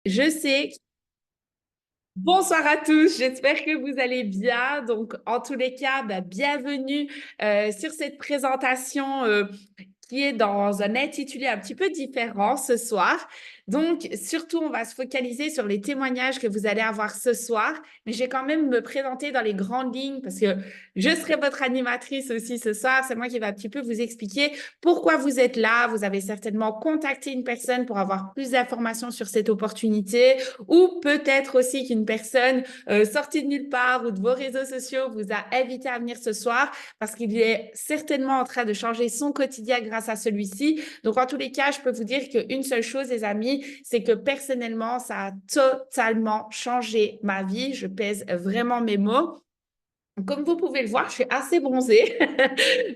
Je sais. Bonsoir à tous, j'espère que vous allez bien. Donc, en tous les cas, bienvenue sur cette présentation qui est dans un intitulé un petit peu différent ce soir. Donc, surtout, on va se focaliser sur les témoignages que vous allez avoir ce soir, mais je vais quand même me présenter dans les grandes lignes parce que je serai votre animatrice aussi ce soir. C'est moi qui vais un petit peu vous expliquer pourquoi vous êtes là. Vous avez certainement contacté une personne pour avoir plus d'informations sur cette opportunité ou peut-être aussi qu'une personne sortie de nulle part ou de vos réseaux sociaux vous a invité à venir ce soir parce qu'il est certainement en train de changer son quotidien grâce à celui-ci. Donc, en tous les cas, je peux vous dire qu'une seule chose, les amis, c'est que personnellement, ça a totalement changé ma vie. Je pèse vraiment mes mots. Comme vous pouvez le voir, je suis assez bronzée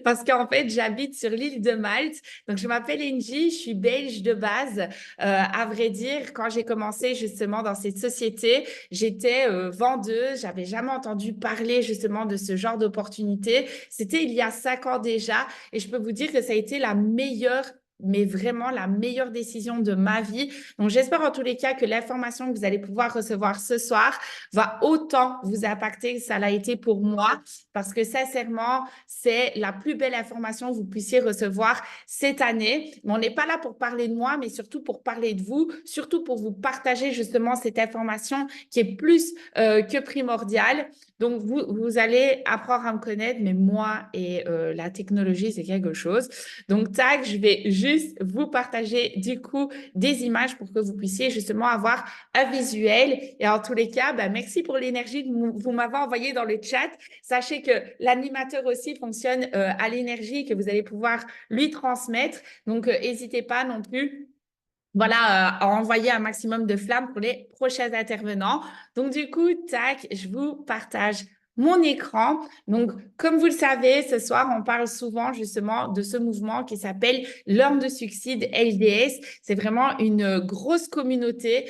parce qu'en fait, j'habite sur l'île de Malte. Donc, je m'appelle Angie, je suis belge de base. À vrai dire, quand j'ai commencé justement dans cette société, j'étais vendeuse. J'avais jamais entendu parler justement de ce genre d'opportunité. C'était il y a 5 ans déjà et je peux vous dire que ça a été la meilleure, mais vraiment la meilleure décision de ma vie. Donc, j'espère en tous les cas que l'information que vous allez pouvoir recevoir ce soir va autant vous impacter que ça l'a été pour moi, parce que sincèrement, c'est la plus belle information que vous puissiez recevoir cette année. Mais on n'est pas là pour parler de moi, mais surtout pour parler de vous, surtout pour vous partager justement cette information qui est plus que primordiale. Donc, vous allez apprendre à me connaître, mais moi et la technologie, c'est quelque chose. Donc, tac, je vais juste vous partager du coup des images pour que vous puissiez justement avoir un visuel. Et en tous les cas, merci pour l'énergie que vous m'avez envoyée dans le chat. Sachez que l'animateur aussi fonctionne à l'énergie que vous allez pouvoir lui transmettre. Donc, n'hésitez pas non plus voilà, à envoyer un maximum de flammes pour les prochains intervenants. Donc, du coup, tac, je vous partage mon écran. Donc, comme vous le savez, ce soir, on parle souvent justement de ce mouvement qui s'appelle Learn to Succeed LDS. C'est vraiment une grosse communauté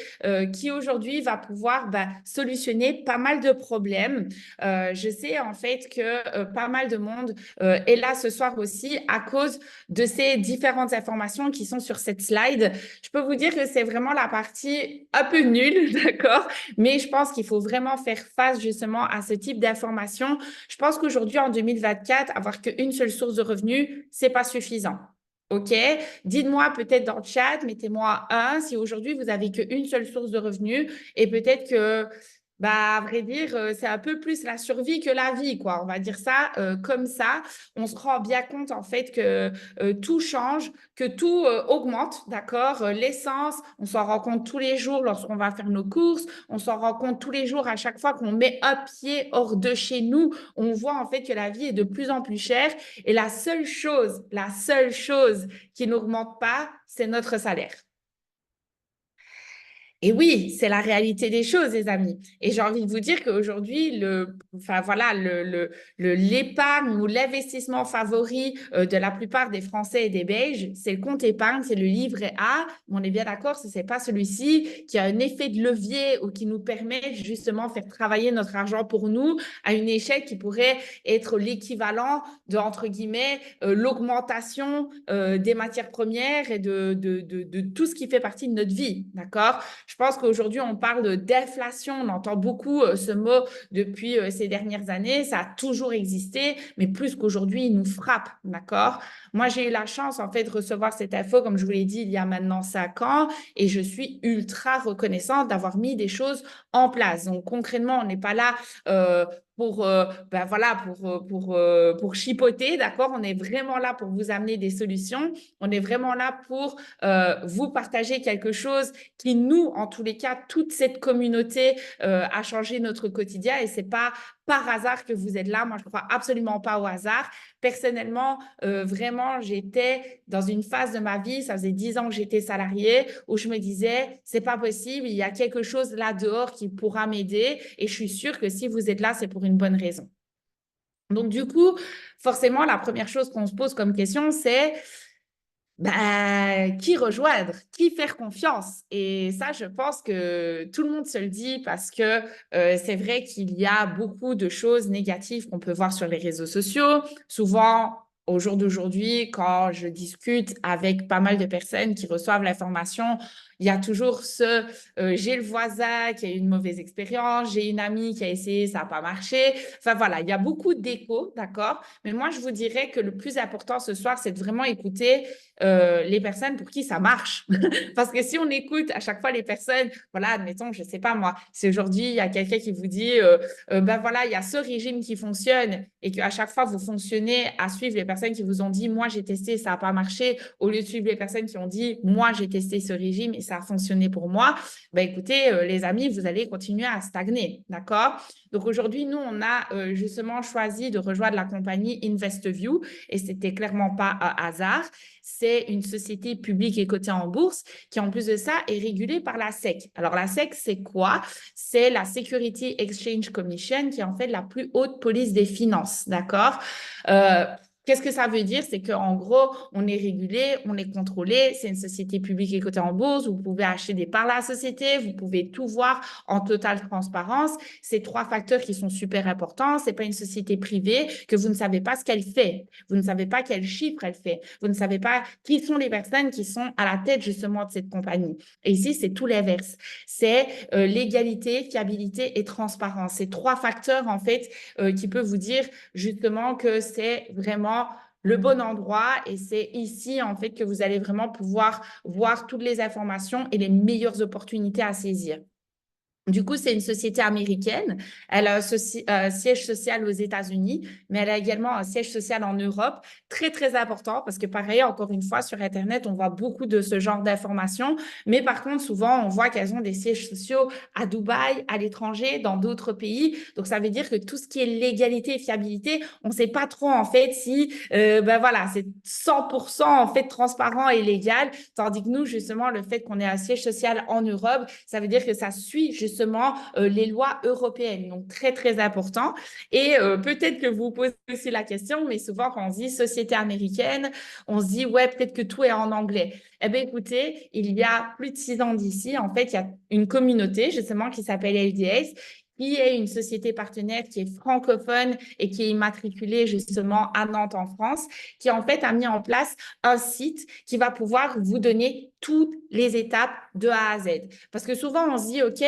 qui aujourd'hui va pouvoir solutionner pas mal de problèmes. Je sais en fait que pas mal de monde est là ce soir aussi à cause de ces différentes informations qui sont sur cette slide. Je peux vous dire que c'est vraiment la partie un peu nulle, d'accord? Mais je pense qu'il faut vraiment faire face justement à ce type d'informations. Je pense qu'aujourd'hui, en 2024, avoir qu'une seule source de revenus, c'est pas suffisant. OK? Dites-moi peut-être dans le chat, mettez-moi un si aujourd'hui vous avez qu'une seule source de revenus et peut-être que à vrai dire, c'est un peu plus la survie que la vie, quoi. On va dire ça comme ça. On se rend bien compte, en fait, que tout change, que tout augmente, d'accord? L'essence, on s'en rend compte tous les jours lorsqu'on va faire nos courses. On s'en rend compte tous les jours à chaque fois qu'on met un pied hors de chez nous. On voit, en fait, que la vie est de plus en plus chère. Et la seule chose qui n'augmente pas, c'est notre salaire. Et oui, c'est la réalité des choses, les amis. Et j'ai envie de vous dire qu'aujourd'hui, enfin voilà, l'épargne ou l'investissement favori de la plupart des Français et des Belges, c'est le compte épargne, c'est le livret A. On est bien d'accord, ce n'est pas celui-ci qui a un effet de levier ou qui nous permet justement de faire travailler notre argent pour nous à une échelle qui pourrait être l'équivalent de, entre guillemets, l'augmentation des matières premières et de tout ce qui fait partie de notre vie, d'accord? Je pense qu'aujourd'hui, on parle d'inflation. On entend beaucoup ce mot depuis ces dernières années. Ça a toujours existé, mais plus qu'aujourd'hui, il nous frappe, d'accord? Moi, j'ai eu la chance, en fait, de recevoir cette info, comme je vous l'ai dit, il y a maintenant 5 ans, et je suis ultra reconnaissante d'avoir mis des choses en place. Donc, concrètement, on n'est pas là pour, voilà, pour chipoter, d'accord? On est vraiment là pour vous amener des solutions. On est vraiment là pour vous partager quelque chose qui nous, en tous les cas, toute cette communauté a changé notre quotidien et c'est pas par hasard que vous êtes là. Moi, je ne crois absolument pas au hasard. Personnellement, vraiment, j'étais dans une phase de ma vie, ça faisait 10 ans que j'étais salariée, où je me disais, c'est pas possible, il y a quelque chose là dehors qui pourra m'aider et je suis sûre que si vous êtes là, c'est pour une bonne raison. Donc, du coup, forcément, la première chose qu'on se pose comme question, c'est qui rejoindre, qui faire confiance. Et ça, je pense que tout le monde se le dit parce que c'est vrai qu'il y a beaucoup de choses négatives qu'on peut voir sur les réseaux sociaux. Souvent, au jour d'aujourd'hui, quand je discute avec pas mal de personnes qui reçoivent l'information, Il y a toujours j'ai le voisin qui a eu une mauvaise expérience, j'ai une amie qui a essayé, ça n'a pas marché. Enfin voilà, il y a beaucoup d'échos, d'accord? Mais moi, je vous dirais que le plus important ce soir, c'est de vraiment écouter les personnes pour qui ça marche. Parce que si on écoute à chaque fois les personnes, voilà, admettons, je ne sais pas moi, si aujourd'hui il y a quelqu'un qui vous dit, ben voilà, il y a ce régime qui fonctionne et qu'à chaque fois vous fonctionnez à suivre les personnes qui vous ont dit, moi j'ai testé, ça n'a pas marché, au lieu de suivre les personnes qui ont dit, moi j'ai testé ce régime et ça a fonctionné pour moi, ben écoutez, les amis, vous allez continuer à stagner, d'accord? Donc aujourd'hui, nous, on a justement choisi de rejoindre la compagnie InvestView et c'était clairement pas un hasard. C'est une société publique et cotée en bourse qui, en plus de ça, est régulée par la SEC. Alors, la SEC, c'est quoi? C'est la Security Exchange Commission, qui est en fait la plus haute police des finances, d'accord? Qu'est-ce que ça veut dire? C'est qu'en gros, on est régulé, on est contrôlé, c'est une société publique et cotée en bourse, vous pouvez acheter des parts de la société, vous pouvez tout voir en totale transparence. C'est trois facteurs qui sont super importants. Ce n'est pas une société privée que vous ne savez pas ce qu'elle fait. Vous ne savez pas quel chiffre elle fait. Vous ne savez pas qui sont les personnes qui sont à la tête justement de cette compagnie. Et ici, c'est tout l'inverse. C'est légalité, fiabilité et transparence. C'est trois facteurs en fait qui peuvent vous dire justement que c'est vraiment le bon endroit et c'est ici en fait que vous allez vraiment pouvoir voir toutes les informations et les meilleures opportunités à saisir. Du coup, c'est une société américaine. Elle a un siège social aux États-Unis, mais elle a également un siège social en Europe, très, très important, parce que pareil, encore une fois, sur Internet, on voit beaucoup de ce genre d'informations, mais par contre, souvent, on voit qu'elles ont des sièges sociaux à Dubaï, à l'étranger, dans d'autres pays. Donc, ça veut dire que tout ce qui est légalité et fiabilité, on ne sait pas trop, en fait, si, ben voilà, c'est 100% en fait transparent et légal, tandis que nous, justement, le fait qu'on ait un siège social en Europe, ça veut dire que ça suit justement les lois européennes. Donc, très, très important. Et peut-être que vous vous posez aussi la question, mais souvent, quand on se dit société américaine, on se dit, ouais, peut-être que tout est en anglais. Eh bien, écoutez, il y a plus de 6 ans d'ici, en fait, il y a une communauté, justement, qui s'appelle LDS, qui est une société partenaire qui est francophone et qui est immatriculée justement à Nantes en France, qui en fait a mis en place un site qui va pouvoir vous donner toutes les étapes de A à Z. Parce que souvent, on se dit, OK,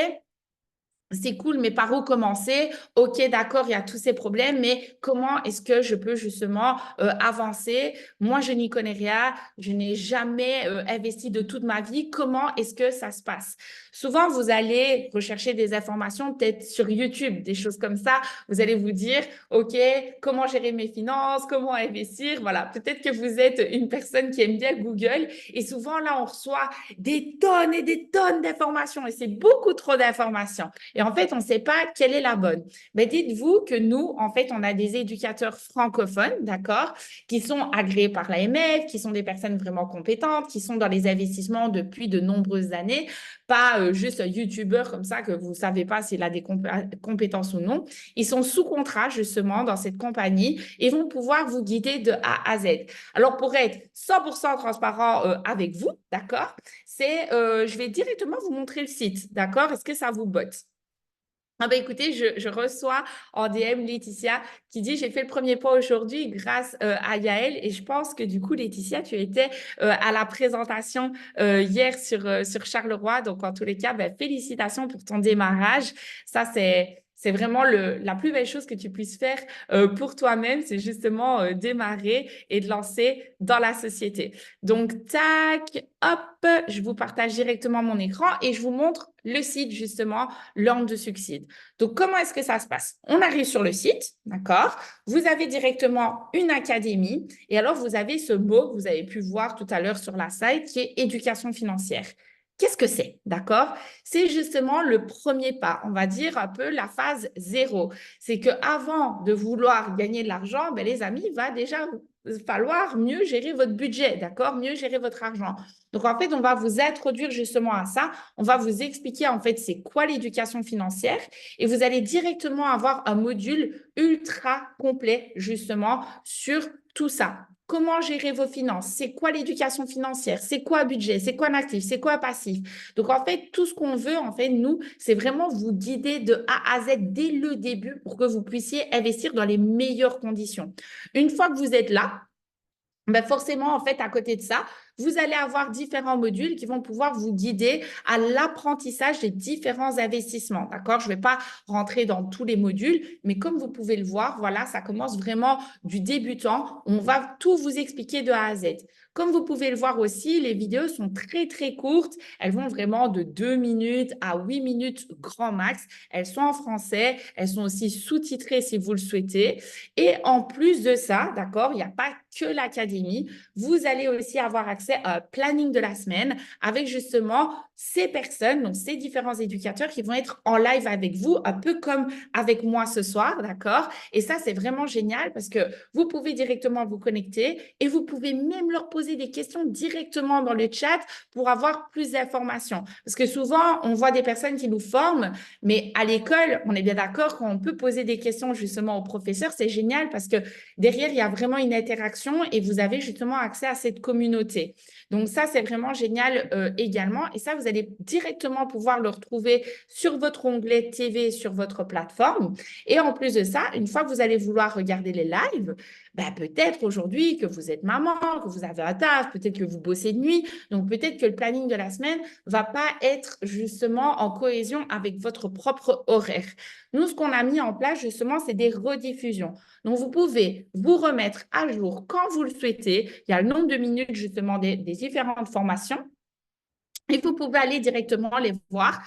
c'est cool, mais par où commencer? OK, d'accord, il y a tous ces problèmes, mais comment est-ce que je peux justement avancer? Moi, je n'y connais rien, je n'ai jamais investi de toute ma vie. Comment est-ce que ça se passe? Souvent, vous allez rechercher des informations peut-être sur YouTube, des choses comme ça. Vous allez vous dire, OK, comment gérer mes finances? Comment investir? Voilà, peut-être que vous êtes une personne qui aime bien Google et souvent, là, on reçoit des tonnes et des tonnes d'informations et c'est beaucoup trop d'informations. Et en fait, on ne sait pas quelle est la bonne. Mais dites-vous que nous, en fait, on a des éducateurs francophones, d'accord, qui sont agréés par l'AMF, qui sont des personnes vraiment compétentes, qui sont dans les investissements depuis de nombreuses années, pas juste un YouTuber comme ça que vous ne savez pas s'il a des compétences ou non. Ils sont sous contrat, justement, dans cette compagnie et vont pouvoir vous guider de A à Z. Alors, pour être 100% transparent avec vous, d'accord, je vais directement vous montrer le site, d'accord? Est-ce que ça vous botte? Ah ben écoutez, je reçois en DM Laetitia qui dit j'ai fait le premier pas aujourd'hui grâce à Yael et je pense que du coup Laetitia tu étais à la présentation hier sur Charleroi, donc en tous les cas ben, félicitations pour ton démarrage. Ça c'est vraiment la plus belle chose que tu puisses faire pour toi-même, c'est justement démarrer et de lancer dans la société. Donc tac, hop, je vous partage directement mon écran et je vous montre le site justement Learn to Succeed. Donc, comment est-ce que ça se passe? On arrive sur le site, d'accord? Vous avez directement une académie et alors vous avez ce mot que vous avez pu voir tout à l'heure sur la site qui est éducation financière. Qu'est-ce que c'est? D'accord? C'est justement le premier pas, on va dire un peu la phase zéro. C'est qu'avant de vouloir gagner de l'argent, ben, les amis, il va déjà falloir mieux gérer votre budget, d'accord? Mieux gérer votre argent. Donc, en fait, on va vous introduire justement à ça. On va vous expliquer, en fait, c'est quoi l'éducation financière et vous allez directement avoir un module ultra complet, justement, sur tout ça. Comment gérer vos finances? C'est quoi l'éducation financière? C'est quoi un budget? C'est quoi un actif? C'est quoi un passif? Donc, en fait, tout ce qu'on veut, en fait, nous, c'est vraiment vous guider de A à Z dès le début pour que vous puissiez investir dans les meilleures conditions. Une fois que vous êtes là, ben forcément, en fait, à côté de ça, vous allez avoir différents modules qui vont pouvoir vous guider à l'apprentissage des différents investissements. D'accord? Je ne vais pas rentrer dans tous les modules, mais comme vous pouvez le voir, voilà, ça commence vraiment du débutant. On va tout vous expliquer de A à Z. Comme vous pouvez le voir aussi, les vidéos sont très, très courtes. Elles vont vraiment de 2 minutes à 8 minutes grand max. Elles sont en français. Elles sont aussi sous-titrées si vous le souhaitez. Et en plus de ça, d'accord, il n'y a pas que l'académie. Vous allez aussi avoir accès à un planning de la semaine avec justement ces personnes, donc ces différents éducateurs qui vont être en live avec vous, un peu comme avec moi ce soir, d'accord? Et ça, c'est vraiment génial parce que vous pouvez directement vous connecter et vous pouvez même leur poser des questions directement dans le chat pour avoir plus d'informations. Parce que souvent, on voit des personnes qui nous forment, mais à l'école, on est bien d'accord, quand on peut poser des questions justement aux professeurs, c'est génial parce que derrière, il y a vraiment une interaction et vous avez justement accès à cette communauté. Donc ça, c'est vraiment génial également. Et ça, vous allez directement pouvoir le retrouver sur votre onglet TV, sur votre plateforme. Et en plus de ça, une fois que vous allez vouloir regarder les lives, ben, peut-être aujourd'hui que vous êtes maman, que vous avez un taf, peut-être que vous bossez de nuit. Donc peut-être que le planning de la semaine ne va pas être justement en cohésion avec votre propre horaire. Nous, ce qu'on a mis en place justement, c'est des rediffusions. Donc, vous pouvez vous remettre à jour quand vous le souhaitez. Il y a le nombre de minutes justement des différentes formations et vous pouvez aller directement les voir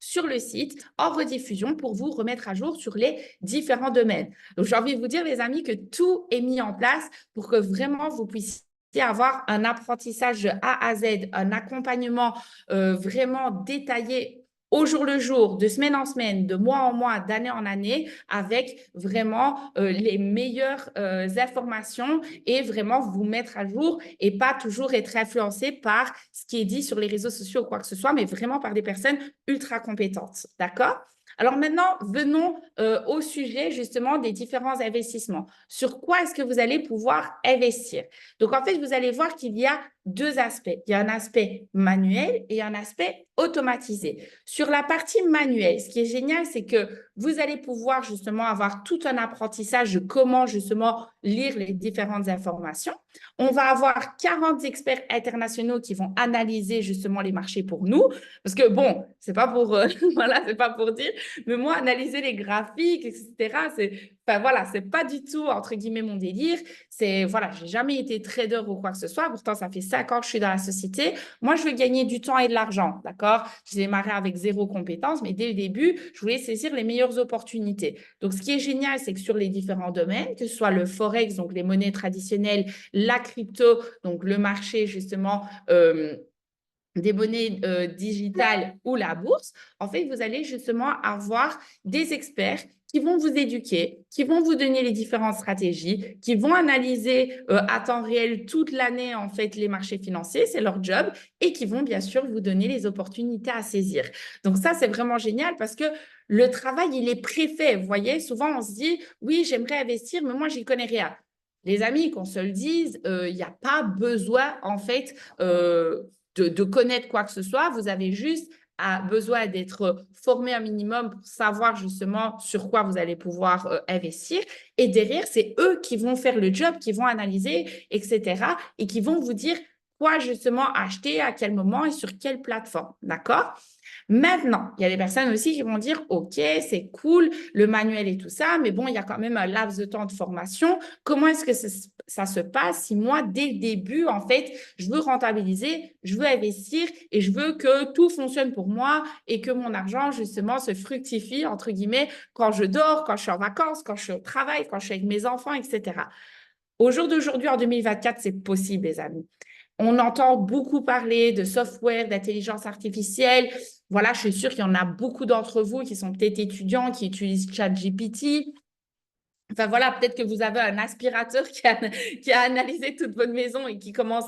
sur le site en rediffusion pour vous remettre à jour sur les différents domaines. Donc, j'ai envie de vous dire, les amis, que tout est mis en place pour que vraiment vous puissiez avoir un apprentissage de A à Z, un accompagnement vraiment détaillé au jour le jour, de semaine en semaine, de mois en mois, d'année en année, avec vraiment les meilleures informations et vraiment vous mettre à jour et pas toujours être influencé par ce qui est dit sur les réseaux sociaux ou quoi que ce soit, mais vraiment par des personnes ultra compétentes. D'accord? Alors maintenant, venons au sujet justement des différents investissements. Sur quoi est-ce que vous allez pouvoir investir? Donc en fait, vous allez voir qu'il y a deux aspects. Il y a un aspect manuel et un aspect automatisé. Sur la partie manuelle, ce qui est génial, c'est que vous allez pouvoir justement avoir tout un apprentissage de comment justement lire les différentes informations. On va avoir 40 experts internationaux qui vont analyser justement les marchés pour nous. Parce que bon, c'est pas pour, voilà, c'est pas pour dire, mais moi, analyser les graphiques, etc., enfin, voilà, c'est pas du tout, entre guillemets, mon délire. C'est, voilà, j'ai jamais été trader ou quoi que ce soit. Pourtant, ça fait 5 ans que je suis dans la société. Moi, je veux gagner du temps et de l'argent, d'accord? J'ai démarré avec zéro compétence, mais dès le début, je voulais saisir les meilleures opportunités. Donc, ce qui est génial, c'est que sur les différents domaines, que ce soit le forex, donc les monnaies traditionnelles, la crypto, donc le marché, justement, des monnaies digitales ou la bourse, en fait, vous allez justement avoir des experts qui vont vous éduquer, qui vont vous donner les différentes stratégies, qui vont analyser à temps réel toute l'année, en fait, les marchés financiers, c'est leur job, et qui vont bien sûr vous donner les opportunités à saisir. Donc ça, c'est vraiment génial parce que le travail, il est préfet. Vous voyez, souvent, on se dit, oui, j'aimerais investir, mais moi, j'y connais rien. Les amis, qu'on se le dise, il n'y a pas besoin, en fait, de connaître quoi que ce soit. Vous avez juste besoin d'être formé un minimum pour savoir justement sur quoi vous allez pouvoir investir. Et derrière, c'est eux qui vont faire le job, qui vont analyser, etc. et qui vont vous dire quoi justement acheter, à quel moment et sur quelle plateforme. D'accord? Maintenant, il y a des personnes aussi qui vont dire, OK, c'est cool, le manuel et tout ça, mais bon, il y a quand même un laps de temps de formation. Comment est-ce que ça se passe si moi, dès le début, en fait, je veux rentabiliser, je veux investir et je veux que tout fonctionne pour moi et que mon argent, justement, se fructifie, entre guillemets, quand je dors, quand je suis en vacances, quand je suis au travail, quand je suis avec mes enfants, etc. Au jour d'aujourd'hui, en 2024, c'est possible, les amis. On entend beaucoup parler de software, d'intelligence artificielle. Voilà, je suis sûre qu'il y en a beaucoup d'entre vous qui sont peut-être étudiants, qui utilisent ChatGPT. Enfin voilà, peut-être que vous avez un aspirateur qui a analysé toute votre maison et qui commence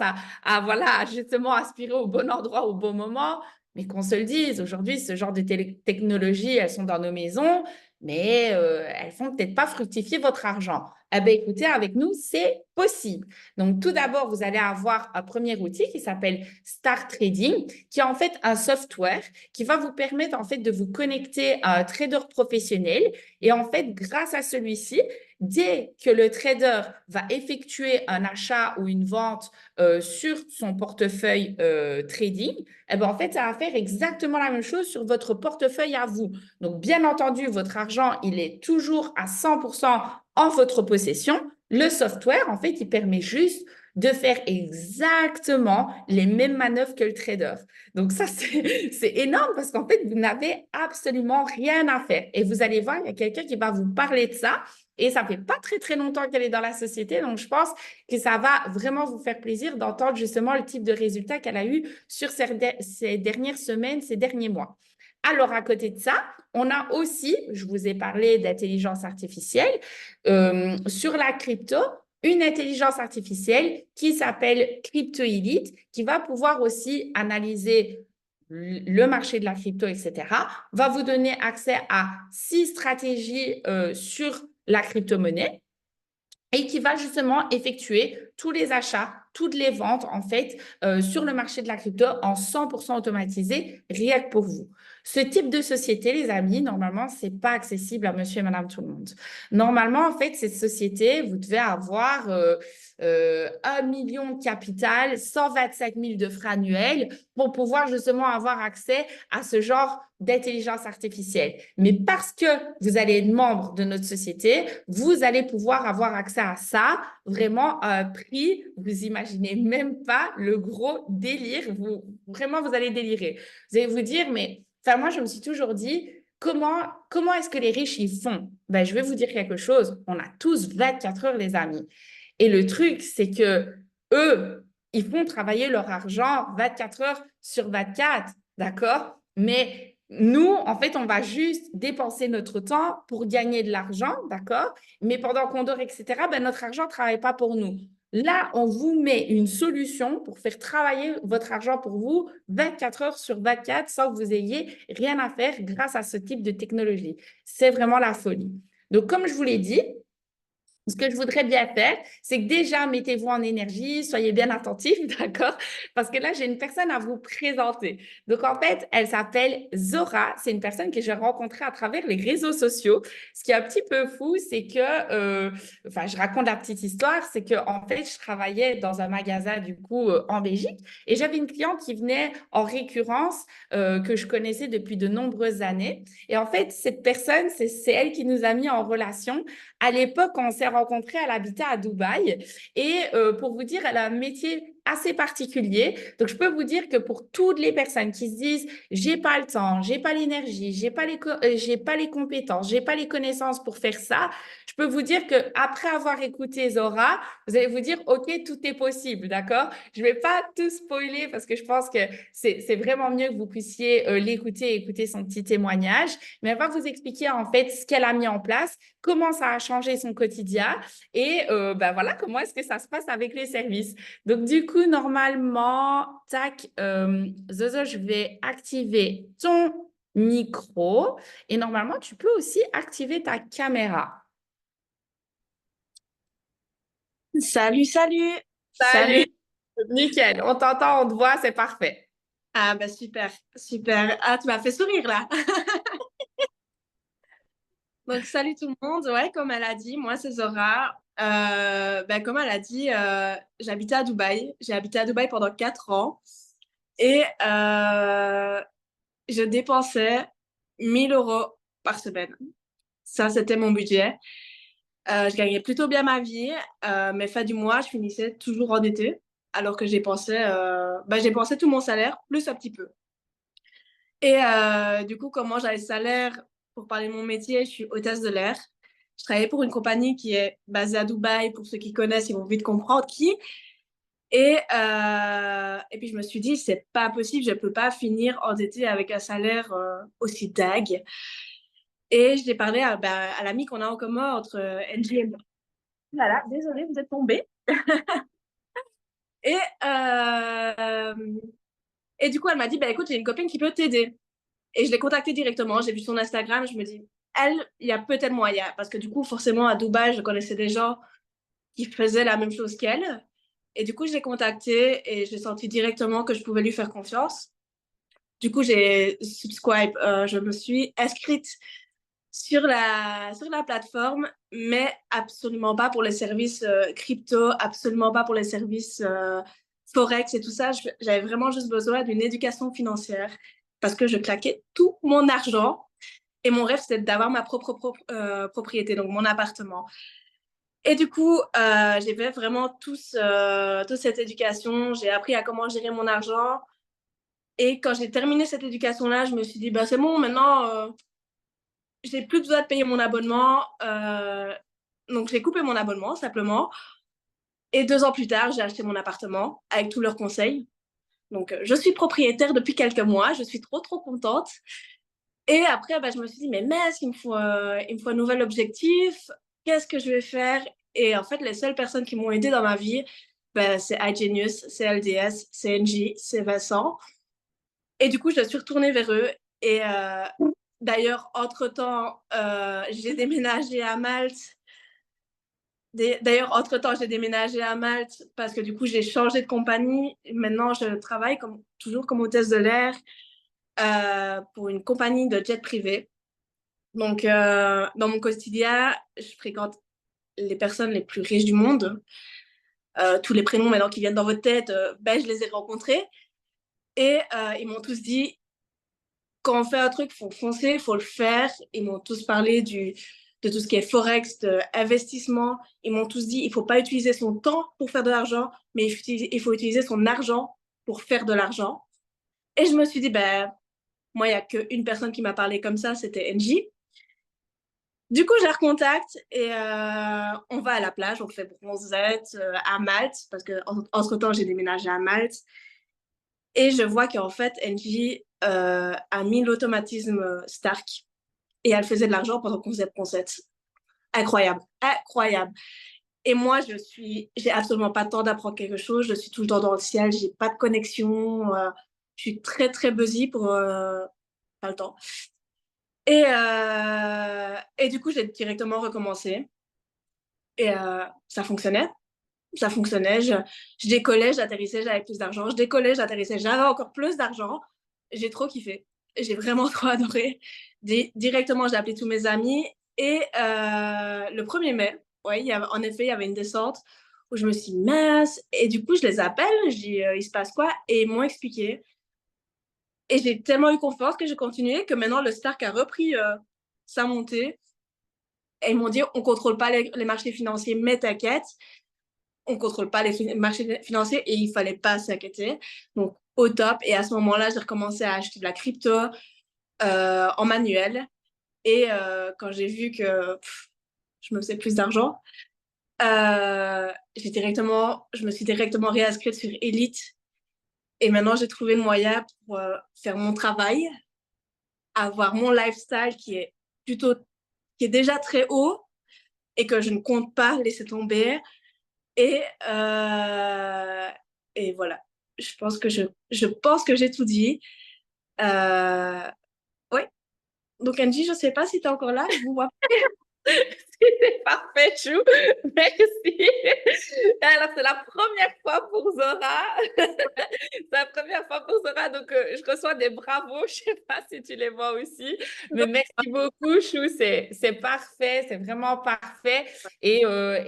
voilà, justement aspirer au bon endroit au bon moment. Mais qu'on se le dise, aujourd'hui, ce genre de technologies, elles sont dans nos maisons. mais elles font peut-être pas fructifier votre argent. Eh bien, écoutez, avec nous, c'est possible. Donc, tout d'abord, vous allez avoir un premier outil qui s'appelle Start Trading, qui est en fait un software qui va vous permettre en fait de vous connecter à un trader professionnel. Et en fait, grâce à celui-ci, dès que le trader va effectuer un achat ou une vente sur son portefeuille trading, eh bien, en fait, ça va faire exactement la même chose sur votre portefeuille à vous. Donc, bien entendu, votre argent, il est toujours à 100% en votre possession. Le software, en fait, il permet juste de faire exactement les mêmes manœuvres que le trader. Donc, ça, c'est énorme parce qu'en fait, vous n'avez absolument rien à faire. Et vous allez voir, il y a quelqu'un qui va vous parler de ça. Et ça fait pas très, très longtemps qu'elle est dans la société. Donc, je pense que ça va vraiment vous faire plaisir d'entendre justement le type de résultats qu'elle a eu sur ces dernières semaines, ces derniers mois. Alors, à côté de ça, on a aussi, je vous ai parlé d'intelligence artificielle, sur la crypto, une intelligence artificielle qui s'appelle Crypto Elite, qui va pouvoir aussi analyser le marché de la crypto, etc., va vous donner accès à 6 stratégies sur la crypto-monnaie et qui va justement effectuer tous les achats, toutes les ventes, en fait, sur le marché de la crypto en 100% automatisé, rien que pour vous. Ce type de société, les amis, normalement, c'est pas accessible à monsieur et madame tout le monde. Normalement, en fait, cette société, vous devez avoir 1 million de capital, 125 000 de frais annuels pour pouvoir justement avoir accès à ce genre d'intelligence artificielle. Mais parce que vous allez être membre de notre société, vous allez pouvoir avoir accès à ça vraiment à un prix. Vous imaginez même pas le gros délire. Vraiment, vous allez délirer. Vous allez vous dire, mais enfin, moi, je me suis toujours dit, comment est-ce que les riches ils font? Ben, je vais vous dire quelque chose. On a tous 24 heures, les amis. Et le truc, c'est que eux, ils font travailler leur argent 24 heures sur 24, d'accord? Mais nous, en fait, on va juste dépenser notre temps pour gagner de l'argent, d'accord? Mais pendant qu'on dort, etc., ben, notre argent ne travaille pas pour nous. Là, on vous met une solution pour faire travailler votre argent pour vous 24 heures sur 24 sans que vous ayez rien à faire grâce à ce type de technologie. C'est vraiment la folie. Donc, comme je vous l'ai dit, ce que je voudrais bien faire, c'est que déjà, mettez-vous en énergie, soyez bien attentifs, d'accord? Parce que là, j'ai une personne à vous présenter. Donc, en fait, elle s'appelle Zora. C'est une personne que j'ai rencontrée à travers les réseaux sociaux. Ce qui est un petit peu fou, c'est que, enfin, je raconte la petite histoire, c'est que, en fait, je travaillais dans un magasin, du coup, en Belgique, et j'avais une cliente qui venait en récurrence, que je connaissais depuis de nombreuses années. Et en fait, cette personne, c'est elle qui nous a mis en relation. À l'époque, on s'est rencontrés, elle habitait à Dubaï. Et pour vous dire, elle a un métier assez particulier. Donc, je peux vous dire que pour toutes les personnes qui se disent, j'ai pas le temps, j'ai pas l'énergie, j'ai pas les compétences, j'ai pas les connaissances pour faire ça, je peux vous dire que après avoir écouté Zora, vous allez vous dire, OK, tout est possible, d'accord? Je vais pas tout spoiler parce que je pense que c'est vraiment mieux que vous puissiez l'écouter et écouter son petit témoignage. Mais elle va vous expliquer en fait ce qu'elle a mis en place, comment ça a changé son quotidien et ben voilà, comment est-ce que ça se passe avec les services. Donc, du coup, normalement, tac, Zozo, je vais activer ton micro et normalement, tu peux aussi activer ta caméra. Salut, salut, Salut, salut. nickel, on t'entend, on te voit, c'est parfait. Ah bah super, super. Ah, tu m'as fait sourire là. Donc salut tout le monde. Ouais, comme elle a dit, moi c'est Zora. Comme elle a dit, j'habitais à Dubaï. J'ai habité à Dubaï pendant 4 ans et je dépensais 1 000 € par semaine. Ça, c'était mon budget. Je gagnais plutôt bien ma vie, mais fin du mois, je finissais toujours endettée, alors que j'ai dépensé tout mon salaire, plus un petit peu. Et du coup, comment j'avais le salaire pour parler de mon métier, je suis hôtesse de l'air. Je travaillais pour une compagnie qui est basée à Dubaï. Pour ceux qui connaissent, ils vont vite comprendre qui. Et puis, je me suis dit, c'est pas possible, je peux pas finir endettée avec un salaire aussi dingue. Et je l'ai parlé à l'ami qu'on a en commun entre NJ et moi. Voilà, désolée, vous êtes tombée. Et, euh, et du coup, elle m'a dit, bah, écoute, j'ai une copine qui peut t'aider. Et je l'ai contactée directement. J'ai vu son Instagram. Je me dis, elle, il y a peut-être moyen. Parce que du coup, forcément, à Dubaï, je connaissais des gens qui faisaient la même chose qu'elle. Et du coup, je l'ai contactée et j'ai senti directement que je pouvais lui faire confiance. Du coup, j'ai subscribe, je me suis inscrite sur la plateforme, mais absolument pas pour les services crypto, absolument pas pour les services Forex et tout ça. J'avais vraiment juste besoin d'une éducation financière parce que je claquais tout mon argent et mon rêve, c'était d'avoir ma propre propriété, donc mon appartement. Et du coup, j'ai fait vraiment toute cette éducation. J'ai appris à comment gérer mon argent. Et quand j'ai terminé cette éducation-là, je me suis dit, bah, c'est bon, maintenant, j'ai plus besoin de payer mon abonnement. Donc, j'ai coupé mon abonnement, simplement. Et 2 ans plus tard, j'ai acheté mon appartement avec tous leurs conseils. Donc, je suis propriétaire depuis quelques mois. Je suis trop, trop contente. Et après, bah, je me suis dit, mais mince, il me faut un nouvel objectif. Qu'est-ce que je vais faire? Et en fait, les seules personnes qui m'ont aidé dans ma vie, bah, c'est iGenius, c'est LDS, c'est NJ, c'est Vincent. Et du coup, je suis retournée vers eux. Et d'ailleurs, entre-temps, j'ai déménagé à Malte. D'ailleurs, entre-temps, j'ai déménagé à Malte parce que du coup, j'ai changé de compagnie. Maintenant, je travaille toujours comme hôtesse de l'air pour une compagnie de jet privé. Donc, dans mon quotidien, je fréquente les personnes les plus riches du monde. Tous les prénoms maintenant qui viennent dans votre tête, ben, je les ai rencontrés. Et ils m'ont tous dit, quand on fait un truc, il faut foncer, il faut le faire. Ils m'ont tous parlé de tout ce qui est Forex, d'investissement. Ils m'ont tous dit, il ne faut pas utiliser son temps pour faire de l'argent, mais il faut utiliser son argent pour faire de l'argent. Et je me suis dit, ben, moi, il n'y a qu'une personne qui m'a parlé comme ça, c'était NJ. Du coup, je la recontacte et on va à la plage, on fait bronzette à Malte, parce qu'entre-temps, j'ai déménagé à Malte. Et je vois qu'en fait, Angie a mis l'automatisme Stark et elle faisait de l'argent pendant qu'on faisait bronzette. Incroyable, incroyable. Et moi, j'ai absolument pas le temps d'apprendre quelque chose. Je suis tout le temps dans le ciel, j'ai pas de connexion. Je suis très, très busy pour pas le temps. Et du coup, j'ai directement recommencé. Et ça fonctionnait. Ça fonctionnait. Je décollais, j'atterrissais, j'avais plus d'argent. Je décollais, j'atterrissais, j'avais encore plus d'argent. J'ai trop kiffé. J'ai vraiment trop adoré. Directement, j'ai appelé tous mes amis. Et le 1er mai, ouais, en effet, il y avait une descente où je me suis dit, mince. Et du coup, je les appelle, je dis, il se passe quoi? Et ils m'ont expliqué. Et j'ai tellement eu confiance que j'ai continué que maintenant, le Stark a repris sa montée. Et ils m'ont dit, on ne contrôle pas les marchés financiers, mais t'inquiète, on ne contrôle pas les marchés financiers et il ne fallait pas s'inquiéter. Donc, au top. Et à ce moment-là, j'ai recommencé à acheter de la crypto en manuel. Et quand j'ai vu que je me faisais plus d'argent, je me suis directement réinscrite sur Elite. Et maintenant, j'ai trouvé le moyen pour faire mon travail, avoir mon lifestyle qui est déjà très haut et que je ne compte pas laisser tomber. Et, euh, et voilà, je pense que j'ai tout dit. Euh, oui, donc Angie, je ne sais pas si tu es encore là, je vous vois. C'est parfait, Chou. Merci. Alors, c'est la première fois pour Zora. C'est la première fois pour Zora, donc je reçois des bravos. Je ne sais pas si tu les vois aussi. Mais merci beaucoup, Chou. C'est parfait, c'est vraiment parfait. Et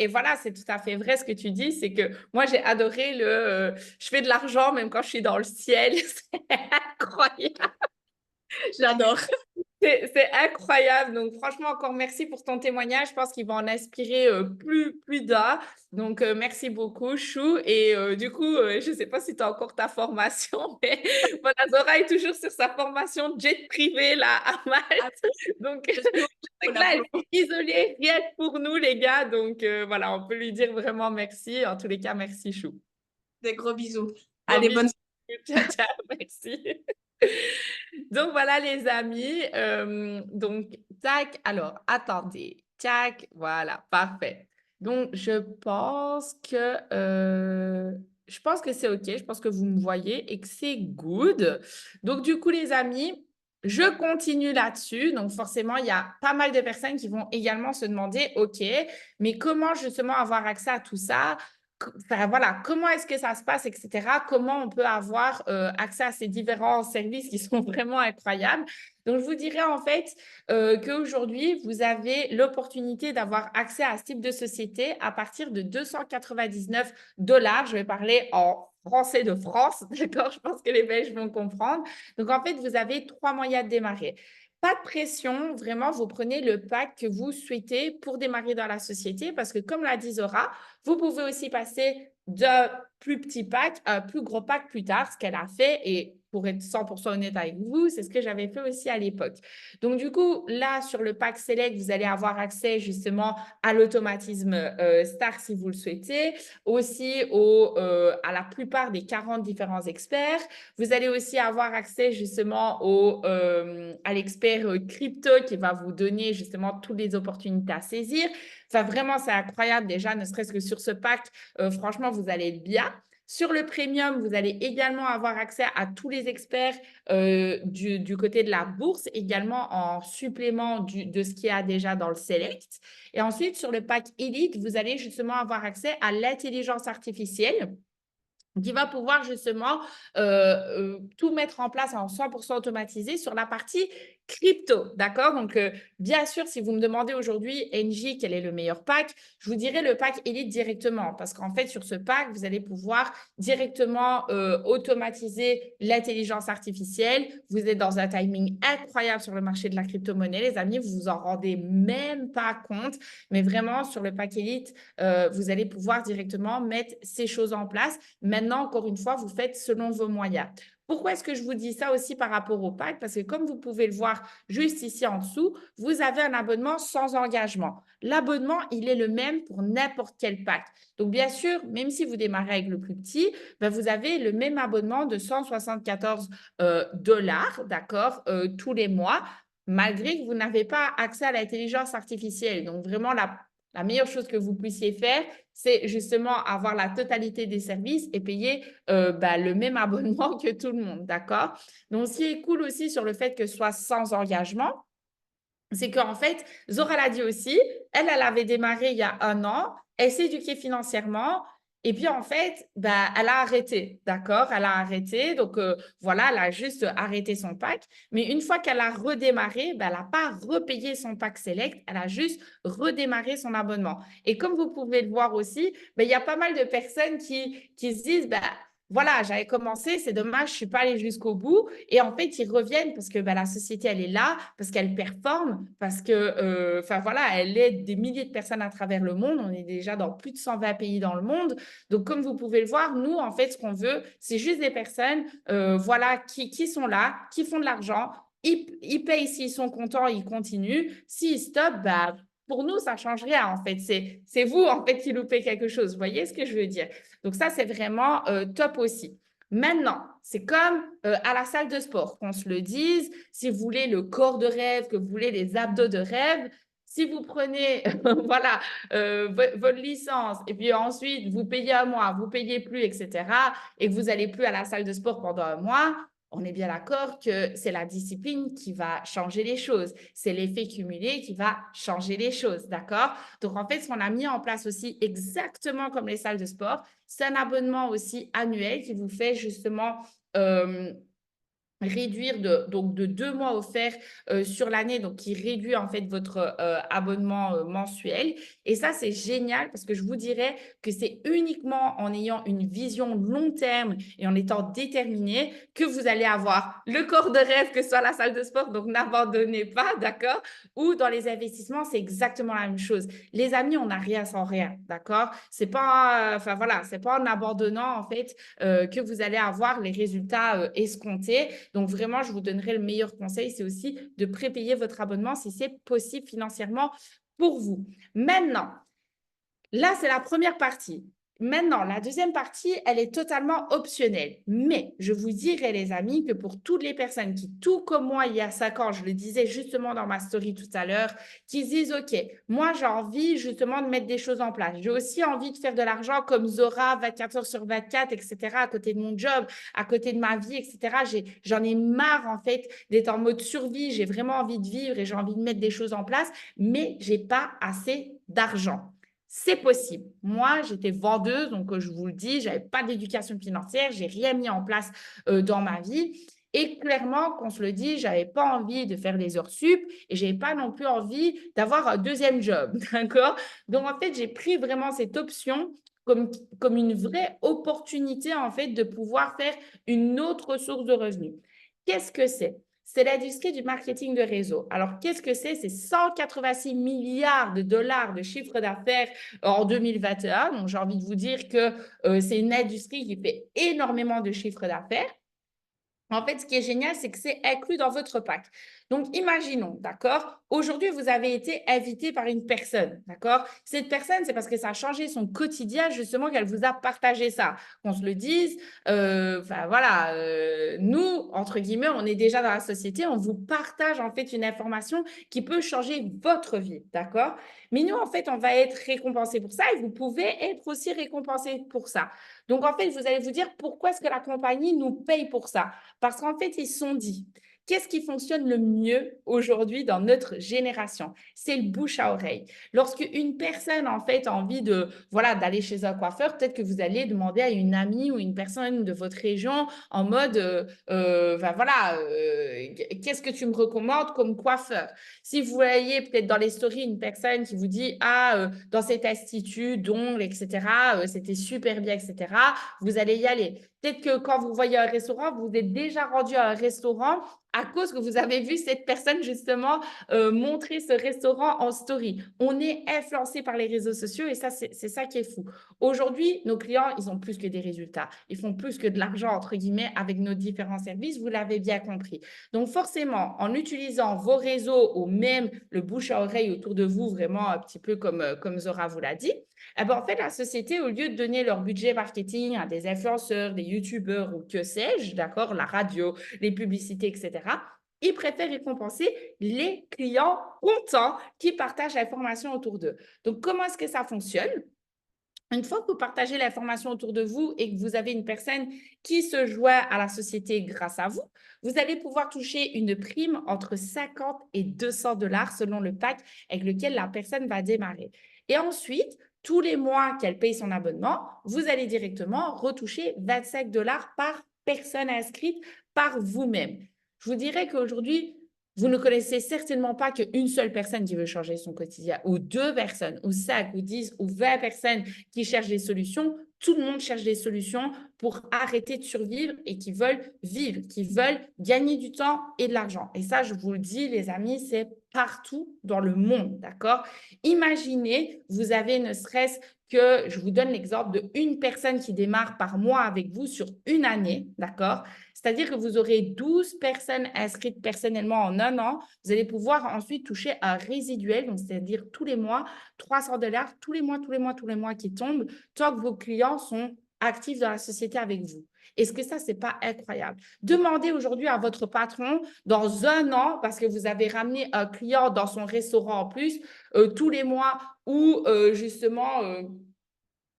voilà, c'est tout à fait vrai ce que tu dis. C'est que moi, j'ai adoré je fais de l'argent même quand je suis dans le ciel. C'est incroyable. J'adore. C'est incroyable. Donc, franchement, encore merci pour ton témoignage. Je pense qu'il va en inspirer plus d'un. Donc, merci beaucoup, Chou. Et du coup, je ne sais pas si tu as encore ta formation, mais voilà, Zora est toujours sur sa formation jet privé là, à Malte. Donc, Je suis donc là, elle est isolée, rien que pour nous, les gars. Donc, voilà, on peut lui dire vraiment merci. En tous les cas, merci, Chou. des gros bisous. Gros Allez, bisous. bonne Ciao, ciao. Merci. Donc voilà les amis. Donc tac. Alors attendez. Tac. Voilà. Parfait. Donc je pense que c'est OK. Je pense que vous me voyez et que c'est good. Donc du coup les amis. Je continue là-dessus. Donc, forcément, il y a pas mal de personnes qui vont également se demander, OK, mais comment justement avoir accès à tout ça? Enfin, voilà, comment est-ce que ça se passe, etc. Comment on peut avoir accès à ces différents services qui sont vraiment incroyables? Donc, je vous dirais en fait qu'aujourd'hui, vous avez l'opportunité d'avoir accès à ce type de société à partir de 299 $. Je vais parler en français de France, d'accord? Je pense que les Belges vont comprendre. Donc, en fait, vous avez 3 moyens de démarrer. Pas de pression, vraiment, vous prenez le pack que vous souhaitez pour démarrer dans la société parce que, comme l'a dit Zora, vous pouvez aussi passer d'un plus petit pack à un plus gros pack plus tard, ce qu'elle a fait. Et pour être 100% honnête avec vous, c'est ce que j'avais fait aussi à l'époque. Donc, du coup, là, sur le pack Select, vous allez avoir accès justement à l'automatisme Star si vous le souhaitez, aussi à la plupart des 40 différents experts. Vous allez aussi avoir accès justement à l'expert crypto qui va vous donner justement toutes les opportunités à saisir. Enfin, vraiment, c'est incroyable déjà, ne serait-ce que sur ce pack, franchement, vous allez être bien. Sur le premium, vous allez également avoir accès à tous les experts du côté de la bourse, également en supplément de ce qu'il y a déjà dans le Select. Et ensuite, sur le pack Elite, vous allez justement avoir accès à l'intelligence artificielle qui va pouvoir justement tout mettre en place en 100% automatisé sur la partie crypto, d'accord? Donc, bien sûr, si vous me demandez aujourd'hui, NJ, quel est le meilleur pack, je vous dirais le pack Elite directement parce qu'en fait, sur ce pack, vous allez pouvoir directement automatiser l'intelligence artificielle. Vous êtes dans un timing incroyable sur le marché de la crypto-monnaie, les amis, vous vous en rendez même pas compte, mais vraiment, sur le pack Elite, vous allez pouvoir directement mettre ces choses en place. Maintenant, encore une fois, vous faites selon vos moyens. Pourquoi est-ce que je vous dis ça aussi par rapport au pack? Parce que comme vous pouvez le voir juste ici en dessous, vous avez un abonnement sans engagement. L'abonnement, il est le même pour n'importe quel pack. Donc, bien sûr, même si vous démarrez avec le plus petit, ben, vous avez le même abonnement de 174 $, d'accord, tous les mois, malgré que vous n'avez pas accès à l'intelligence artificielle. Donc, vraiment, la meilleure chose que vous puissiez faire, c'est justement avoir la totalité des services et payer le même abonnement que tout le monde, d'accord? Donc, ce qui est cool aussi sur le fait que ce soit sans engagement, c'est qu'en fait, Zora l'a dit aussi, elle avait démarré il y a 1 an, elle s'est éduquée financièrement, et puis en fait, elle a arrêté, d'accord? Elle a arrêté, donc voilà, elle a juste arrêté son pack, mais une fois qu'elle a redémarré, elle n'a pas repayé son pack Select, elle a juste redémarré son abonnement. Et comme vous pouvez le voir aussi, il y a pas mal de personnes qui se disent, voilà, j'avais commencé, c'est dommage, je ne suis pas allée jusqu'au bout. Et en fait, ils reviennent parce que la société, elle est là, parce qu'elle performe, parce que, enfin voilà, elle aide des milliers de personnes à travers le monde. On est déjà dans plus de 120 pays dans le monde. Donc, comme vous pouvez le voir, nous, en fait, ce qu'on veut, c'est juste des personnes voilà, qui sont là, qui font de l'argent. Ils payent s'ils sont contents, ils continuent. S'ils stoppent, pour nous, ça ne change rien, en fait. C'est vous, en fait, qui loupez quelque chose. Vous voyez ce que je veux dire? Donc, ça, c'est vraiment top aussi. Maintenant, c'est comme à la salle de sport, qu'on se le dise, si vous voulez le corps de rêve, que vous voulez les abdos de rêve, si vous prenez voilà, votre licence et puis ensuite vous payez un mois, vous payez plus, etc., et que vous n'allez plus à la salle de sport pendant un mois, on est bien d'accord que c'est la discipline qui va changer les choses. C'est l'effet cumulé qui va changer les choses, d'accord? Donc, en fait, ce qu'on a mis en place aussi, exactement comme les salles de sport, c'est un abonnement aussi annuel qui vous fait justement réduire donc de 2 mois offerts sur l'année, donc qui réduit en fait votre abonnement mensuel. Et ça, c'est génial parce que je vous dirais que c'est uniquement en ayant une vision long terme et en étant déterminé que vous allez avoir le corps de rêve, que ce soit la salle de sport, donc n'abandonnez pas, d'accord? Ou dans les investissements, c'est exactement la même chose. Les amis, on n'a rien sans rien, d'accord? C'est pas, enfin voilà, c'est pas en abandonnant en fait que vous allez avoir les résultats escomptés. Donc, vraiment, je vous donnerai le meilleur conseil, c'est aussi de prépayer votre abonnement si c'est possible financièrement pour vous. Maintenant, là, c'est la première partie. Maintenant, la deuxième partie, elle est totalement optionnelle. Mais je vous dirais, les amis, que pour toutes les personnes qui, tout comme moi, il y a 5 ans, je le disais justement dans ma story tout à l'heure, qui se disent, OK, moi, j'ai envie justement de mettre des choses en place. J'ai aussi envie de faire de l'argent comme Zora, 24 heures sur 24, etc., à côté de mon job, à côté de ma vie, etc. J'en ai marre, en fait, d'être en mode survie. J'ai vraiment envie de vivre et j'ai envie de mettre des choses en place, mais je n'ai pas assez d'argent. C'est possible. Moi, j'étais vendeuse, donc je vous le dis, je n'avais pas d'éducation financière, je n'ai rien mis en place dans ma vie. Et clairement, qu'on se le dit, je n'avais pas envie de faire des heures sup et je n'avais pas non plus envie d'avoir un deuxième job. D'accord? Donc, en fait, j'ai pris vraiment cette option comme une vraie opportunité, en fait, de pouvoir faire une autre source de revenus. Qu'est-ce que c'est? C'est l'industrie du marketing de réseau. Alors, qu'est-ce que c'est? C'est 186 milliards de dollars de chiffre d'affaires en 2021. Donc, j'ai envie de vous dire que c'est une industrie qui fait énormément de chiffre d'affaires. En fait, ce qui est génial, c'est que c'est inclus dans votre pack. Donc, imaginons, d'accord? Aujourd'hui, vous avez été invité par une personne, d'accord? Cette personne, c'est parce que ça a changé son quotidien, justement, qu'elle vous a partagé ça. Qu'on se le dise, enfin voilà, nous, entre guillemets, on est déjà dans la société, on vous partage en fait une information qui peut changer votre vie, d'accord? Mais nous, en fait, on va être récompensé pour ça et vous pouvez être aussi récompensé pour ça. Donc, en fait, vous allez vous dire pourquoi est-ce que la compagnie nous paye pour ça? Parce qu'en fait, ils se sont dit, qu'est-ce qui fonctionne le mieux aujourd'hui dans notre génération? C'est le bouche à oreille. Lorsque une personne, en fait, a envie de, voilà, d'aller chez un coiffeur, peut-être que vous allez demander à une amie ou une personne de votre région en mode, ben voilà, qu'est-ce que tu me recommandes comme coiffeur? Si vous voyez peut-être dans les stories une personne qui vous dit, ah, dans cet institut d'ongles, etc., c'était super bien, etc., vous allez y aller. Peut-être que quand vous voyez un restaurant, vous êtes déjà rendu à un restaurant à cause que vous avez vu cette personne justement montrer ce restaurant en story. On est influencé par les réseaux sociaux et ça, c'est ça qui est fou. Aujourd'hui, nos clients, ils ont plus que des résultats. Ils font plus que de l'argent, entre guillemets, avec nos différents services. Vous l'avez bien compris. Donc, forcément, en utilisant vos réseaux ou même le bouche à oreille autour de vous, vraiment un petit peu comme Zora vous l'a dit, eh ben, en fait, la société, au lieu de donner leur budget marketing à des influenceurs, des youtubeurs ou que sais-je, d'accord, la radio, les publicités, etc., ils préfèrent récompenser les clients contents qui partagent l'information autour d'eux. Donc, comment est-ce que ça fonctionne? Une fois que vous partagez l'information autour de vous et que vous avez une personne qui se joint à la société grâce à vous, vous allez pouvoir toucher une prime entre 50 et 200 dollars selon le pack avec lequel la personne va démarrer. Et ensuite, tous les mois qu'elle paye son abonnement, vous allez directement retoucher 25 dollars par personne inscrite par vous-même. Je vous dirais qu'aujourd'hui, vous ne connaissez certainement pas qu'une seule personne qui veut changer son quotidien, ou deux personnes, ou 5, ou 10, ou 20 personnes qui cherchent des solutions. Tout le monde cherche des solutions pour arrêter de survivre et qui veulent vivre, qui veulent gagner du temps et de l'argent. Et ça, je vous le dis, les amis, c'est partout dans le monde, d'accord? Imaginez, vous avez ne serait-ce que, je vous donne l'exemple de une personne qui démarre par mois avec vous sur une année, d'accord? C'est-à-dire que vous aurez 12 personnes inscrites personnellement en un an. Vous allez pouvoir ensuite toucher un résiduel, donc c'est-à-dire tous les mois, 300 dollars, tous les mois, tous les mois, tous les mois qui tombent, tant que vos clients sont actifs dans la société avec vous. Est-ce que ça, c'est pas incroyable? Demandez aujourd'hui à votre patron, dans un an, parce que vous avez ramené un client dans son restaurant en plus, tous les mois, ou justement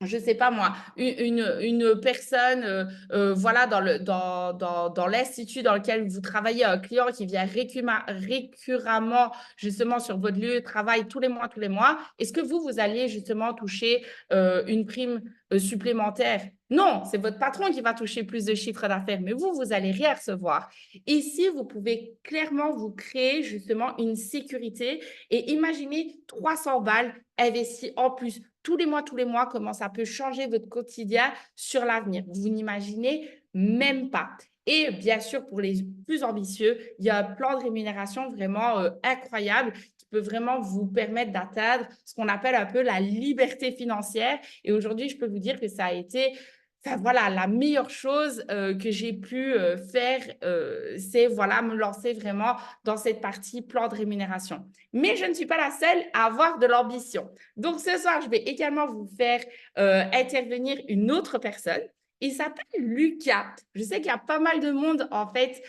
je ne sais pas moi, une personne, voilà, dans l'institut dans lequel vous travaillez, un client qui vient récurremment, justement, sur votre lieu de travail tous les mois, est-ce que vous allez justement toucher une prime supplémentaire? Non, c'est votre patron qui va toucher plus de chiffre d'affaires, mais vous allez rien recevoir. Ici, vous pouvez clairement vous créer justement une sécurité et imaginez 300 balles investies en plus tous les mois, comment ça peut changer votre quotidien sur l'avenir. Vous n'imaginez même pas. Et bien sûr, pour les plus ambitieux, il y a un plan de rémunération vraiment incroyable qui peut vraiment vous permettre d'atteindre ce qu'on appelle un peu la liberté financière. Et aujourd'hui, je peux vous dire que ça a été enfin voilà, la meilleure chose que j'ai pu faire, c'est voilà, me lancer vraiment dans cette partie plan de rémunération. Mais je ne suis pas la seule à avoir de l'ambition. Donc ce soir, je vais également vous faire intervenir une autre personne. Il s'appelle Lucas. Je sais qu'il y a pas mal de monde en fait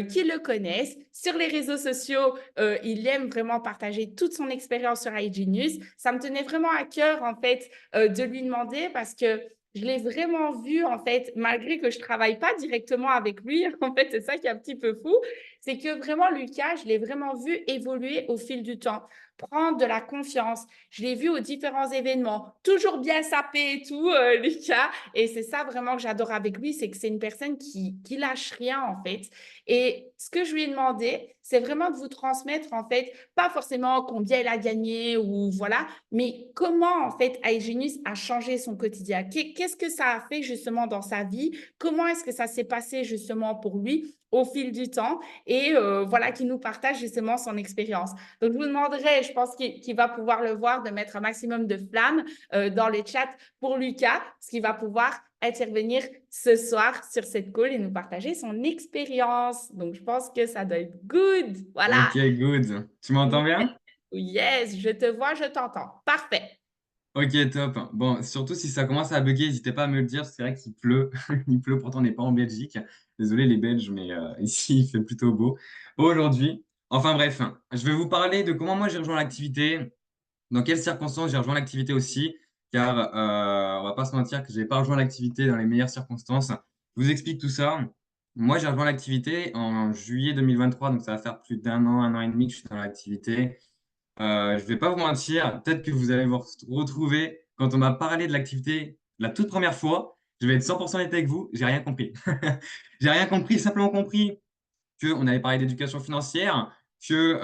qui le connaissent. Sur les réseaux sociaux, il aime vraiment partager toute son expérience sur iGenius. Ça me tenait vraiment à cœur en fait de lui demander parce que je l'ai vraiment vu, en fait, malgré que je ne travaille pas directement avec lui. En fait, c'est ça qui est un petit peu fou. C'est que vraiment, Lucas, je l'ai vraiment vu évoluer au fil du temps, prendre de la confiance. Je l'ai vu aux différents événements, toujours bien sapé et tout, Lucas. Et c'est ça vraiment que j'adore avec lui, c'est que c'est une personne qui lâche rien, en fait. Et ce que je lui ai demandé, c'est vraiment de vous transmettre, en fait, pas forcément combien il a gagné ou voilà, mais comment, en fait, iGenius a changé son quotidien? Qu'est-ce que ça a fait justement dans sa vie? Comment est-ce que ça s'est passé justement pour lui au fil du temps? Et voilà, qu'il nous partage justement son expérience. Donc, je vous demanderai, je pense qu'il va pouvoir le voir, de mettre un maximum de flammes dans le chat pour Lucas, parce qu'il va pouvoir intervenir ce soir sur cette call et nous partager son expérience. Donc, je pense que ça doit être good. Voilà. Ok, good. Tu m'entends bien? Yes, je te vois, je t'entends. Parfait. Ok, top. Bon, surtout si ça commence à bugger, n'hésitez pas à me le dire. C'est vrai qu'il pleut. Il pleut, pourtant on n'est pas en Belgique. Désolé les Belges, mais ici il fait plutôt beau aujourd'hui. Enfin bref, je vais vous parler de comment moi j'ai rejoint l'activité, dans quelles circonstances j'ai rejoint l'activité aussi, car on va pas se mentir que j'ai pas rejoint l'activité dans les meilleures circonstances. Je vous explique tout ça. Moi, j'ai rejoint l'activité en juillet 2023, donc ça va faire plus un an et demi que je suis dans l'activité. Je vais pas vous mentir, peut-être que vous allez vous retrouver quand on m'a parlé de l'activité la toute première fois. Je vais être 100% honnête avec vous, j'ai rien compris. J'ai rien compris, simplement compris qu'on allait parler d'éducation financière, que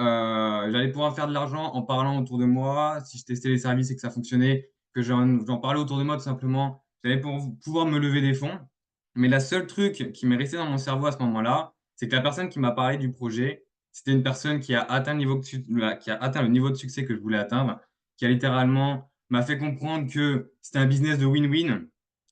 j'allais pouvoir faire de l'argent en parlant autour de moi, si je testais les services et que ça fonctionnait, que j'en parlais autour de moi tout simplement, j'allais pouvoir me lever des fonds. Mais la seule truc qui m'est resté dans mon cerveau à ce moment-là, c'est que la personne qui m'a parlé du projet, c'était une personne qui a atteint qui a atteint le niveau de succès que je voulais atteindre, qui a littéralement m'a fait comprendre que c'était un business de win-win.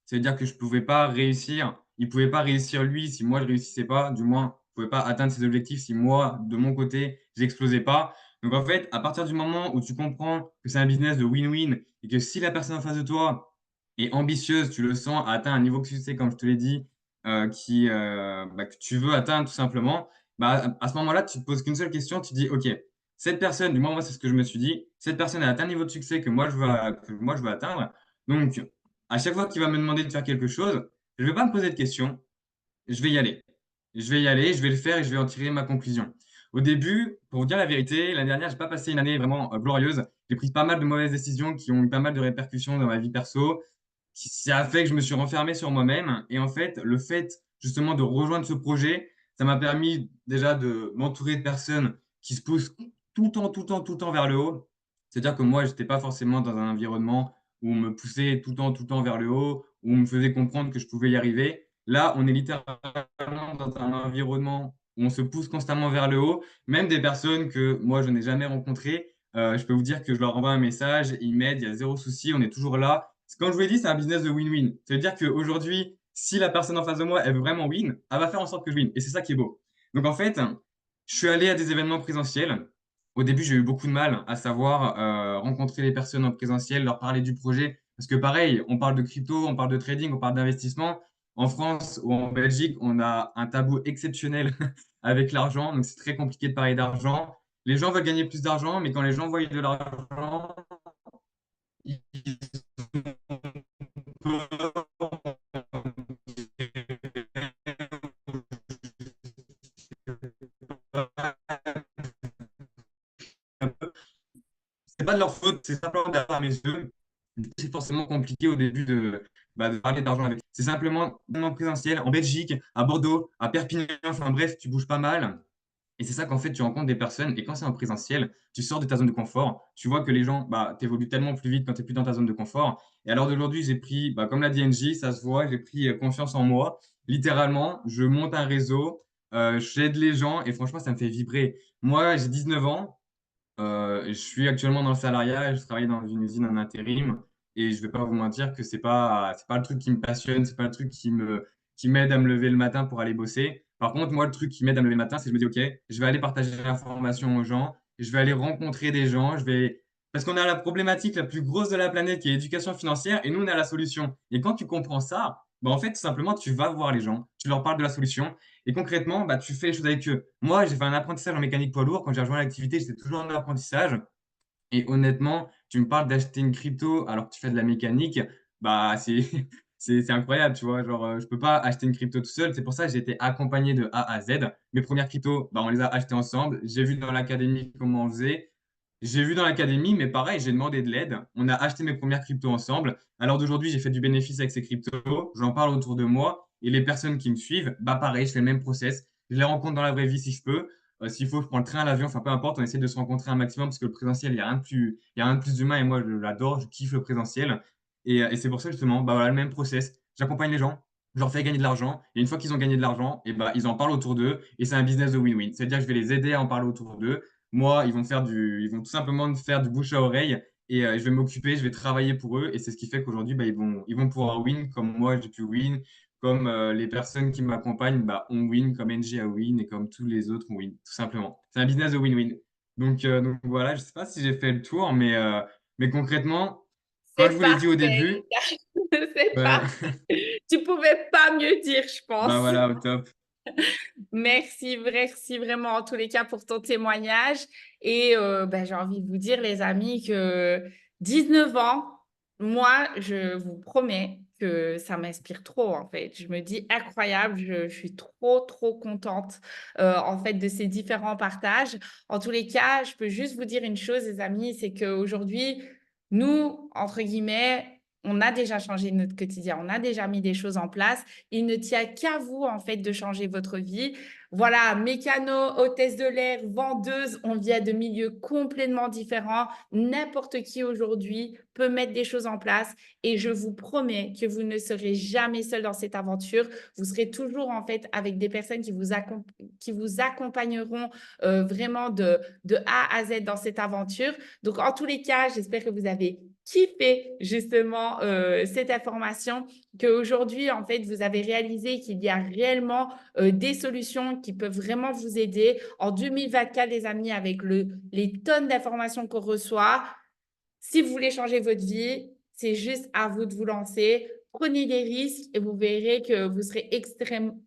C'est-à-dire que je pouvais pas réussir, il pouvait pas réussir lui si moi je réussissais pas, du moins, je pouvais pas atteindre ses objectifs si moi, de mon côté, j'explosais pas. Donc en fait, à partir du moment où tu comprends que c'est un business de win-win et que si la personne en face de toi est ambitieuse, tu le sens, a atteint un niveau de succès, comme je te l'ai dit, que tu veux atteindre tout simplement, bah, à ce moment-là, tu te poses qu'une seule question, tu te dis, OK, cette personne, du moins moi c'est ce que je me suis dit, cette personne a atteint un niveau de succès que moi je veux atteindre. Donc, à chaque fois qu'il va me demander de faire quelque chose, je ne vais pas me poser de questions, je vais y aller. Je vais y aller, je vais le faire et je vais en tirer ma conclusion. Au début, pour vous dire la vérité, l'année dernière, j'ai pas passé une année vraiment glorieuse. J'ai pris pas mal de mauvaises décisions qui ont eu pas mal de répercussions dans ma vie perso. Ça a fait que je me suis renfermé sur moi-même. Et en fait, le fait justement de rejoindre ce projet, ça m'a permis déjà de m'entourer de personnes qui se poussent tout le temps, tout le temps, tout le temps vers le haut. C'est-à-dire que moi, j'étais pas forcément dans un environnement où on me poussait tout le temps vers le haut, où on me faisait comprendre que je pouvais y arriver. Là, on est littéralement dans un environnement où on se pousse constamment vers le haut, même des personnes que moi, je n'ai jamais rencontrées. Je peux vous dire que je leur envoie un message, ils m'aident, il y a zéro souci, on est toujours là. Comme je vous l'ai dit, c'est un business de win-win. Ça veut dire qu'aujourd'hui, si la personne en face de moi, elle veut vraiment win, elle va faire en sorte que je win. Et c'est ça qui est beau. Donc en fait, je suis allé à des événements présentiels. Au début, j'ai eu beaucoup de mal à savoir rencontrer les personnes en présentiel, leur parler du projet. Parce que pareil, on parle de crypto, on parle de trading, on parle d'investissement. En France ou en Belgique, on a un tabou exceptionnel avec l'argent. Donc c'est très compliqué de parler d'argent. Les gens veulent gagner plus d'argent, mais quand les gens voient de l'argent, ils c'est pas de leur faute, c'est simplement derrière mes yeux. C'est forcément compliqué au début de parler d'argent avec. C'est simplement en présentiel, en Belgique, à Bordeaux, à Perpignan, enfin bref, tu bouges pas mal. Et c'est ça qu'en fait, tu rencontres des personnes. Et quand c'est en présentiel, tu sors de ta zone de confort. Tu vois que les gens, bah, t'évoluent tellement plus vite quand tu n'es plus dans ta zone de confort. Et alors d'aujourd'hui, j'ai pris, bah, comme l'a dit NJ, ça se voit, j'ai pris confiance en moi. Littéralement, je monte un réseau, j'aide les gens et franchement, ça me fait vibrer. Moi, j'ai 19 ans. Je suis actuellement dans le salariat et je travaille dans une usine en intérim. Et je vais pas vous mentir que c'est pas le truc qui me passionne, c'est pas le truc qui m'aide à me lever le matin pour aller bosser. Par contre, moi, le truc qui m'aide à me lever le matin, c'est que je me dis, OK, je vais aller partager l'information aux gens, je vais aller rencontrer des gens, parce qu'on a la problématique la plus grosse de la planète qui est l'éducation financière et nous, on a la solution. Et quand tu comprends ça, bah, en fait, tout simplement, tu vas voir les gens, tu leur parles de la solution et concrètement, bah, tu fais les choses avec eux. Moi, j'ai fait un apprentissage en mécanique poids lourd. Quand j'ai rejoint l'activité, j'étais toujours en apprentissage. Et honnêtement, tu me parles d'acheter une crypto alors que tu fais de la mécanique, bah, c'est incroyable, tu vois? Genre, je peux pas acheter une crypto tout seul. C'est pour ça que j'ai été accompagné de A à Z. Mes premières cryptos, bah, on les a achetées ensemble. J'ai vu dans l'académie comment on faisait. J'ai vu dans l'académie, mais pareil, j'ai demandé de l'aide. On a acheté mes premières cryptos ensemble. À l'heure d'aujourd'hui, j'ai fait du bénéfice avec ces cryptos. J'en parle autour de moi et les personnes qui me suivent, bah, pareil, je fais le même process. Je les rencontre dans la vraie vie si je peux. S'il faut, je prends le train, l'avion, enfin peu importe, on essaie de se rencontrer un maximum parce que le présentiel, il y a rien de plus humain et moi, je l'adore, je kiffe le présentiel. Et c'est pour ça, justement, bah voilà, le même process. J'accompagne les gens, je leur fais gagner de l'argent et une fois qu'ils ont gagné de l'argent, et bah, ils en parlent autour d'eux et c'est un business de win-win. C'est-à-dire que je vais les aider à en parler autour d'eux. Moi, ils vont tout simplement faire du bouche à oreille et je vais m'occuper, je vais travailler pour eux et c'est ce qui fait qu'aujourd'hui, bah, ils vont pouvoir win comme moi, j'ai pu win comme les personnes qui m'accompagnent bah, on win, comme NG a win et comme tous les autres on win, tout simplement. C'est un business de win-win. Donc voilà, je ne sais pas si j'ai fait le tour, mais concrètement, comme je C'est vous l'ai dit au parfait, début, Lucas. C'est ouais, parfait. Tu pouvais pas mieux dire, je bah pense. voilà, au top. Merci vraiment en tous les cas pour ton témoignage. Et ben, j'ai envie de vous dire, les amis, que 19 ans, moi, je vous promets que ça m'inspire trop, en fait. Je me dis incroyable, je suis trop contente, en fait, de ces différents partages. En tous les cas, je peux juste vous dire une chose, les amis, c'est qu'aujourd'hui, nous, entre guillemets, on a déjà changé notre quotidien, on a déjà mis des choses en place. Il ne tient qu'à vous, en fait, de changer votre vie. Voilà, mécano, hôtesse de l'air, vendeuse, on vient de milieux complètement différents. N'importe qui aujourd'hui peut mettre des choses en place et je vous promets que vous ne serez jamais seul dans cette aventure. Vous serez toujours en fait avec des personnes qui vous accompagneront vraiment de A à Z dans cette aventure. Donc, en tous les cas, j'espère que vous avez kiffé justement cette information, qu'aujourd'hui, en fait, vous avez réalisé qu'il y a réellement des solutions qui peuvent vraiment vous aider. En 2024, les amis, avec les tonnes d'informations qu'on reçoit, si vous voulez changer votre vie, c'est juste à vous de vous lancer. Prenez des risques et vous verrez que vous serez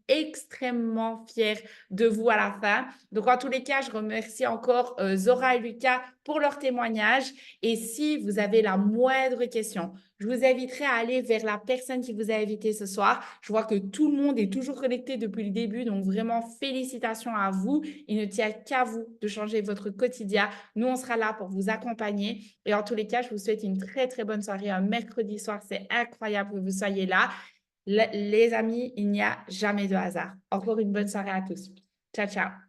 extrêmement fiers de vous à la fin. Donc, en tous les cas, je remercie encore Zora et Lucas pour leur témoignage. Et si vous avez la moindre question, je vous inviterai à aller vers la personne qui vous a invité ce soir. Je vois que tout le monde est toujours connecté depuis le début. Donc, vraiment, félicitations à vous. Il ne tient qu'à vous de changer votre quotidien. Nous, on sera là pour vous accompagner. Et en tous les cas, je vous souhaite une très bonne soirée. Un mercredi soir, c'est incroyable que vous soyez là. Les amis, il n'y a jamais de hasard. Encore une bonne soirée à tous. Ciao, ciao.